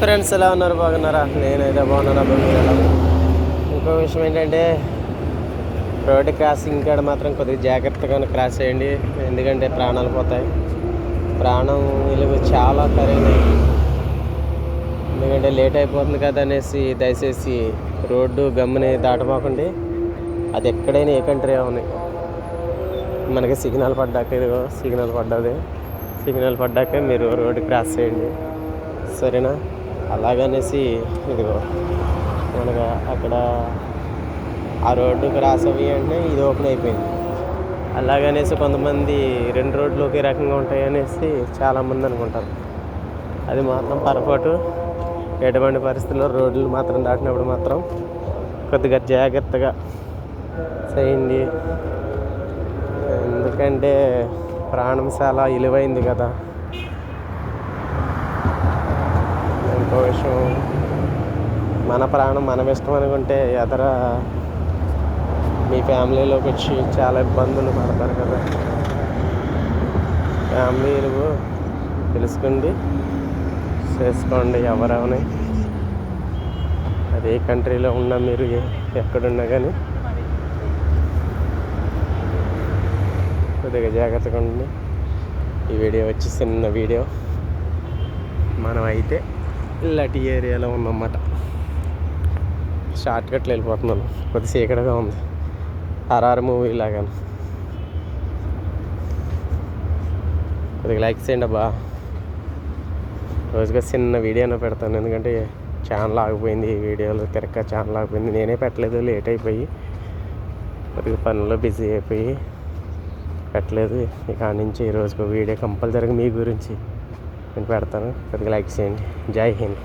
Friends, ఎలా ఉన్నారు? బాగున్నారా? నేనైతే బాగున్నాను. మీరు ఎలా? ఇంకో విషయం ఏంటంటే, రోడ్డు క్రాసింగ్ కాడ మాత్రం కొద్దిగా జాగ్రత్తగా క్రాస్ చేయండి. ఎందుకంటే ప్రాణాలు పోతాయి. ప్రాణం విలువ చాలా ఖరీదైంది. ఎందుకంటే లేట్ అయిపోతుంది కదా అనేసి దయచేసి రోడ్డు గమ్ముని దాటపోకండి. అది ఎక్కడైనా ఏ కంట్రీ అవునాయి, మనకి సిగ్నల్ పడ్డాక, ఇదిగో సిగ్నల్ పడ్డది, సిగ్నల్ పడ్డాక మీరు రోడ్డు క్రాస్ చేయండి, సరేనా? అలాగనేసి ఇదిగో మనకు అక్కడ ఆ రోడ్డు క్రాస్ అయ్యి అంటే ఇది ఓపెన్ అయిపోయింది. అలాగనేసి కొంతమంది రెండు రోడ్లు ఒకే రకంగా ఉంటాయి అనేసి చాలామంది అనుకుంటారు. అది మాత్రం పొరపాటు. ఎటువంటి పరిస్థితుల్లో రోడ్లు మాత్రం దాటినప్పుడు మాత్రం కొద్దిగా జాగ్రత్తగా చేయండి. ఎందుకంటే ప్రాణం చాలా విలువైంది కదా. ఇంకో విషయం, మన ప్రాణం మనం ఇష్టం అనుకుంటే ఎదర మీ ఫ్యామిలీలోకి వచ్చి చాలా ఇబ్బందులు పడతారు కదా. ఫ్యామిలీలు తెలుసుకోండి, చేసుకోండి. ఎవరెవని అదే కంట్రీలో ఉన్నా, మీరు ఎక్కడున్నా కానీ కొద్దిగా జాగ్రత్తగా ఉండండి. ఈ వీడియో వచ్చి చిన్న వీడియో. మనం అయితే ఇలాంటి ఏరియాలో ఉన్నమాట. షార్ట్ కట్లు వెళ్ళిపోతున్నాను. కొద్ది చీకటిగా ఉంది, హర్రర్ మూవీ లాగా. కొద్దిగా లైక్ చేయండి అబ్బా. రోజుగా చిన్న వీడియోనే పెడతాను, ఎందుకంటే ఛానల్ ఆగిపోయింది. ఈ వీడియోలో తిరక్క ఛానల్ ఆగిపోయింది. నేనే పెట్టలేదు, లేట్ అయిపోయి కొద్దిగా పనుల్లో బిజీ అయిపోయి పెట్టలేదు. ఇక నుంచి ఈ రోజుకు వీడియో కంపల్సరీగా మీ గురించి నేను పెడతాను. కొద్దిగా లైక్ చేయండి. జై హింద్.